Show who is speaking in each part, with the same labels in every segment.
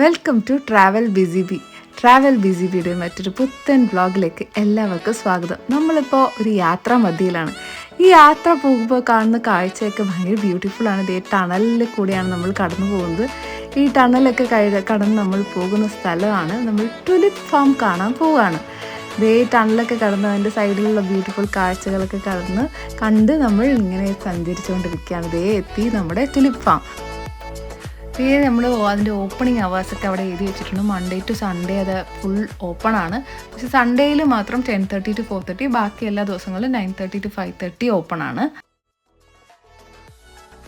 Speaker 1: Welcome to travel BC ബിയുടെ മറ്റൊരു പുത്തൻ വ്ളോഗിലേക്ക് എല്ലാവർക്കും സ്വാഗതം. നമ്മളിപ്പോൾ ഒരു യാത്രാ മധ്യയിലാണ്. ഈ യാത്ര പോകുമ്പോൾ കാണുന്ന കാഴ്ചയൊക്കെ ഭയങ്കര ബ്യൂട്ടിഫുള്ളാണ്. ഇതേ ടണലിൽ കൂടിയാണ് നമ്മൾ കടന്നു പോകുന്നത്. ഈ ടണലൊക്കെ കടന്ന് നമ്മൾ പോകുന്ന സ്ഥലമാണ് നമ്മൾ ടുലിപ്പ് ഫാം കാണാൻ പോവുകയാണ്. ഇതേ ടണലൊക്കെ കടന്ന് അതിൻ്റെ സൈഡിലുള്ള ബ്യൂട്ടിഫുൾ കാഴ്ചകളൊക്കെ കണ്ട് നമ്മൾ ഇങ്ങനെ സഞ്ചരിച്ചുകൊണ്ടിരിക്കുകയാണ്. ഇതേ എത്തി നമ്മുടെ ടുലിപ്പ് ഫാം. നമ്മൾ അതിൻ്റെ ഓപ്പണിംഗ് അവേഴ്സൊക്കെ അവിടെ എഴുതി വെച്ചിട്ടുണ്ട്. മൺഡേ ടു സൺഡേ അത് ഫുൾ ഓപ്പൺ ആണ്. പക്ഷെ സൺഡേയിൽ മാത്രം 10:30 to 4:30, ബാക്കി എല്ലാ ദിവസങ്ങളിലും 9:30 to 5:30 ഓപ്പൺ ആണ്.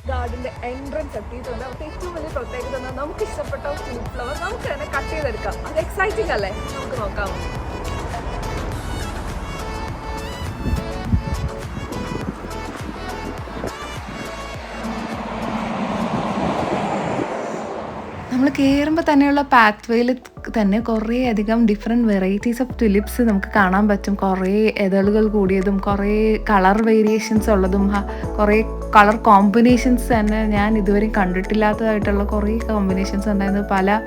Speaker 2: ഗാർഡന്റെ എൻട്രൻസ് എത്തിയിട്ടുണ്ട്. അവിടുത്തെ ഏറ്റവും വലിയ പ്രത്യേകത നമുക്ക് ഇഷ്ടപ്പെട്ട ട്യൂലിപ്പ് ഫ്ലവർ നമുക്ക് തന്നെ കട്ട് ചെയ്തെടുക്കാം. അത് എക്സൈറ്റിംഗ് അല്ലേ? നമുക്ക് നോക്കാം.
Speaker 1: നമ്മൾ കയറുമ്പോൾ തന്നെയുള്ള പാത്ത് വേയിൽ തന്നെ കുറേ അധികം ഡിഫറെൻറ്റ് വെറൈറ്റീസ് ഓഫ് ടുലിപ്സ് നമുക്ക് കാണാൻ പറ്റും. കുറേ ഇതളുകൾ കൂടിയതും കുറേ കളർ വേരിയേഷൻസ് ഉള്ളതും കുറേ കളർ കോമ്പിനേഷൻസ് തന്നെ ഞാൻ ഇതുവരെ കണ്ടിട്ടില്ലാത്തതായിട്ടുള്ള കുറേ കോമ്പിനേഷൻസ് ഉണ്ടായിരുന്നു. പല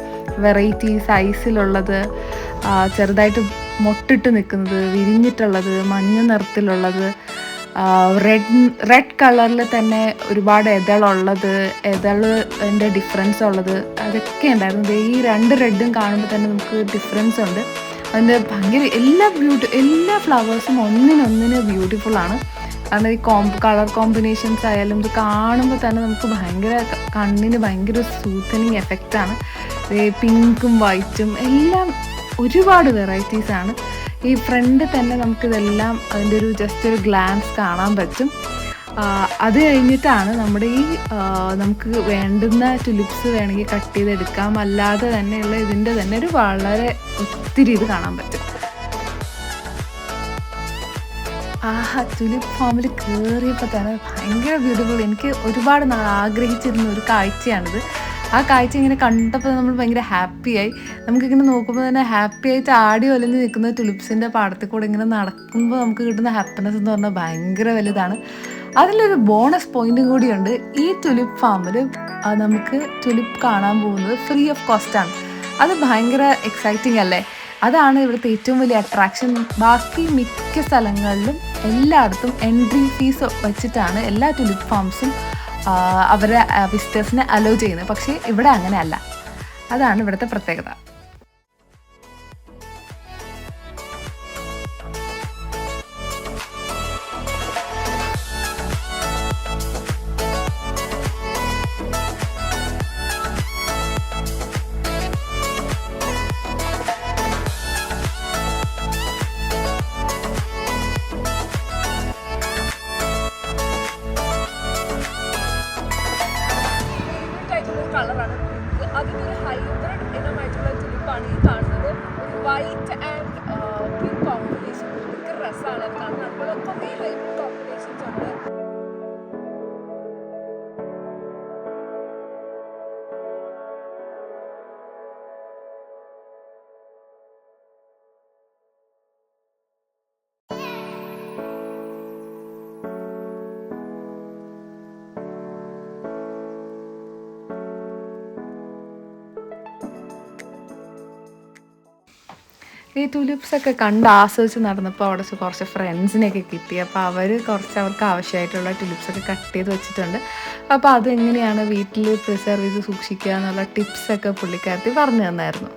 Speaker 1: വെറൈറ്റി സൈസിലുള്ളത്, ചെറുതായിട്ട് മൊട്ടിട്ട് നിൽക്കുന്നത്, വിരിഞ്ഞിട്ടുള്ളത്, മഞ്ഞ നിറത്തിലുള്ളത്, റെഡ് കളറിൽ തന്നെ ഒരുപാട് ഇതളിൻ്റെ ഡിഫറൻസ് ഉള്ളത്, അതൊക്കെ ഉണ്ടായിരുന്നു. ഈ രണ്ട് റെഡും കാണുമ്പോൾ തന്നെ നമുക്ക് ഡിഫറൻസ് ഉണ്ട്. അതിൻ്റെ ഭയങ്കര എല്ലാ ഫ്ലവേഴ്സും ഒന്നിനൊന്നിന് ബ്യൂട്ടിഫുള്ളാണ്. കാരണം ഈ കളർ കോമ്പിനേഷൻസ് ആയാലും ഇത് കാണുമ്പോൾ തന്നെ നമുക്ക് കണ്ണിന് ഭയങ്കര സൂത്തനിങ് എഫക്റ്റാണ്. പിങ്കും വൈറ്റും എല്ലാം ഒരുപാട് വെറൈറ്റീസാണ്. ഈ ഫ്രണ്ട് തന്നെ നമുക്കിതെല്ലാം അതിൻ്റെ ജസ്റ്റ് ഒരു ഗ്ലാൻസ് കാണാൻ പറ്റും. അത് കഴിഞ്ഞിട്ടാണ് നമ്മുടെ നമുക്ക് വേണ്ടുന്ന ടുലിപ്സ് വേണമെങ്കിൽ കട്ട് ചെയ്തെടുക്കാം. അല്ലാതെ തന്നെയുള്ള ഇതിൻ്റെ തന്നെ വളരെ ഒത്തിരി ഇത് കാണാൻ പറ്റും. ടുലിപ്പ് ഫാമിൽ കയറിയപ്പോൾ തന്നെ ഭയങ്കര ബ്യൂട്ടിഫുൾ. എനിക്ക് ഒരുപാട് നാൾ ആഗ്രഹിച്ചിരുന്ന ഒരു കാഴ്ചയാണിത്. ആ കാഴ്ച ഇങ്ങനെ കണ്ടപ്പോൾ നമ്മൾ ഭയങ്കര ഹാപ്പിയായി. നമുക്കിങ്ങനെ നോക്കുമ്പോൾ തന്നെ ഹാപ്പി ആയിട്ട് ആടി ഒലഞ്ഞ് നിൽക്കുന്ന ടുലിപ്സിൻ്റെ പാടത്തിൽ കൂടെ ഇങ്ങനെ നടക്കുമ്പോൾ നമുക്ക് കിട്ടുന്ന ഹാപ്പിനെസ് എന്ന് പറഞ്ഞാൽ ഭയങ്കര വലുതാണ്. അതിലൊരു ബോണസ് പോയിന്റും കൂടിയുണ്ട്. ഈ ടുലിപ്പ് ഫാമിൽ നമുക്ക് ടുലിപ്പ് കാണാൻ പോകുന്നത് ഫ്രീ ഓഫ് കോസ്റ്റാണ്. അത് ഭയങ്കര എക്സൈറ്റിംഗ് അല്ലേ? അതാണ് ഇവിടുത്തെ ഏറ്റവും വലിയ അട്രാക്ഷൻ. ബാക്കി മിക്ക സ്ഥലങ്ങളിലും എല്ലായിടത്തും എൻട്രി ഫീസ് വെച്ചിട്ടാണ് എല്ലാ ടുലിപ്പ് ഫാംസും അവരെ വിസിറ്റേഴ്സിനെ അലോ ചെയ്യുന്നത്. പക്ഷേ ഇവിടെ അങ്ങനെയല്ല. അതാണ് ഇവിടുത്തെ പ്രത്യേകത.
Speaker 2: കളറാണ് പിങ്ക്. അതിൻ്റെ ഒരു ഹൈബ്രിഡ് ഇനമായിട്ടുള്ള ടുലിപ്പാണ് ഈ കാണുന്നത്. ഒരു വൈറ്റ് ആൻഡ് പിങ്ക് കോമ്പിനേഷൻ. ഭയങ്കര രസമാണ് അത് കാണുന്നത്. അതുപോലെ കുറേ ഹൈബ്രിഡ് കോമ്പിനേഷൻസ് ഉണ്ട്.
Speaker 1: ഈ ടുലിപ്സൊക്കെ കണ്ട് ആസ്വദിച്ച് നടന്നപ്പോൾ അവിടെ കുറച്ച് ഫ്രണ്ട്സിനെയൊക്കെ കിട്ടി. അപ്പോൾ അവർക്ക് ആവശ്യമായിട്ടുള്ള ടുലിപ്സൊക്കെ കട്ട് ചെയ്ത് വെച്ചിട്ടുണ്ട്. അപ്പോൾ അതെങ്ങനെയാണ് വീട്ടിൽ പ്രിസർവ് ചെയ്ത് സൂക്ഷിക്കുക എന്നുള്ള ടിപ്സൊക്കെ പുള്ളിക്കാരത്തി പറഞ്ഞു തന്നായിരുന്നു.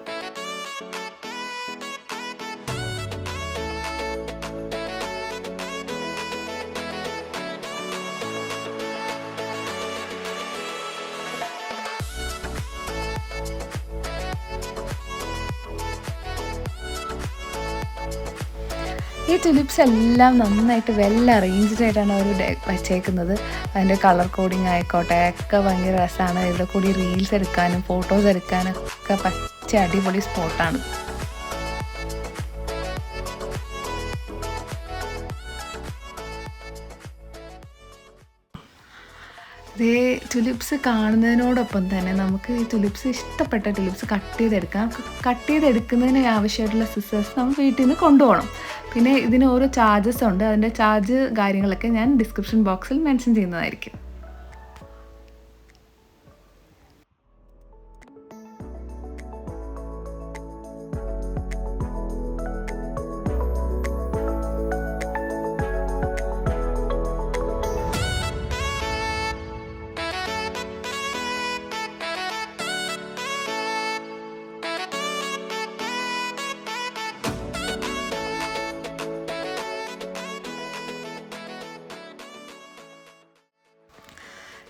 Speaker 1: ഈ ടുലിപ്സ് എല്ലാം നന്നായിട്ട് വെൽ അറേഞ്ച്ഡ് ആയിട്ടാണ് അവർ വച്ചേക്കുന്നത്. അതിൻ്റെ കളർ കോഡിങ് ആയിക്കോട്ടെ ഒക്കെ ഭയങ്കര രസമാണ്. ഇവിടെ കൂടി റീൽസ് എടുക്കാനും ഫോട്ടോസ് എടുക്കാനും ഒക്കെ പച്ച അടിപൊളി സ്പോട്ടാണ്. ടുലിപ്സ് കാണുന്നതിനോടൊപ്പം തന്നെ നമുക്ക് ഈ ഇഷ്ടപ്പെട്ട ടുലിപ്സ് കട്ട് ചെയ്തെടുക്കുന്നതിന് ആവശ്യമായിട്ടുള്ള സിസേഴ്സ് നമുക്ക് വീട്ടിൽ നിന്ന് കൊണ്ടുപോകണം. പിന്നെ ഇതിന് ഓരോ ചാർജസ് ഉണ്ട്. അതിൻ്റെ ചാർജ് കാര്യങ്ങളൊക്കെ ഞാൻ ഡിസ്ക്രിപ്ഷൻ ബോക്സിൽ മെൻഷൻ ചെയ്യുന്നതായിരിക്കും.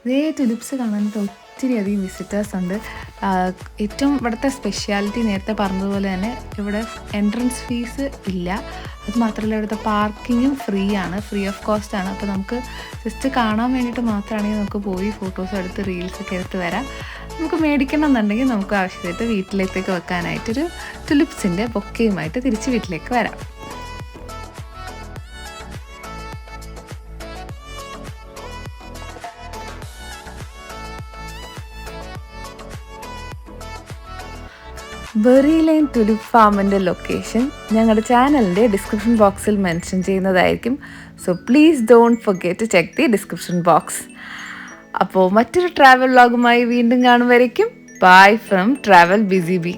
Speaker 1: ഇതേ തുലിപ്സ് കാണാനായിട്ട് ഒത്തിരി അധികം വിസിറ്റേഴ്സ് ഉണ്ട്. ഏറ്റവും ഇവിടുത്തെ സ്പെഷ്യാലിറ്റി നേരത്തെ പറഞ്ഞതുപോലെ തന്നെ ഇവിടെ എൻട്രൻസ് ഫീസ് ഇല്ല. അത് മാത്രമല്ല ഇവിടുത്തെ പാർക്കിങ്ങും ഫ്രീ ഓഫ് കോസ്റ്റ് ആണ്. അപ്പോൾ നമുക്ക് ജസ്റ്റ് കാണാൻ വേണ്ടിയിട്ട് മാത്രമാണെങ്കിൽ നമുക്ക് പോയി ഫോട്ടോസ് എടുത്ത് റീൽസൊക്കെ എടുത്ത് വരാം. നമുക്ക് മേടിക്കണം എന്നുണ്ടെങ്കിൽ നമുക്ക് ആവശ്യമായിട്ട് വീട്ടിലേക്ക് വെക്കാനായിട്ടൊരു തുലിപ്സിൻ്റെ ബൊക്കയുമായിട്ട് തിരിച്ച് വീട്ടിലേക്ക് വരാം. ബെറി ലൈൻ തുലിപ്പ് ഫാമിൻ്റെ ലൊക്കേഷൻ ഞങ്ങളുടെ ചാനലിൻ്റെ ഡിസ്ക്രിപ്ഷൻ ബോക്സിൽ മെൻഷൻ ചെയ്യുന്നതായിരിക്കും. So please don't forget to check the description box. അപ്പോൾ മറ്റൊരു ട്രാവൽ വ്ളോഗുമായി വീണ്ടും കാണും വരയ്ക്കും. Bye from travel busy B.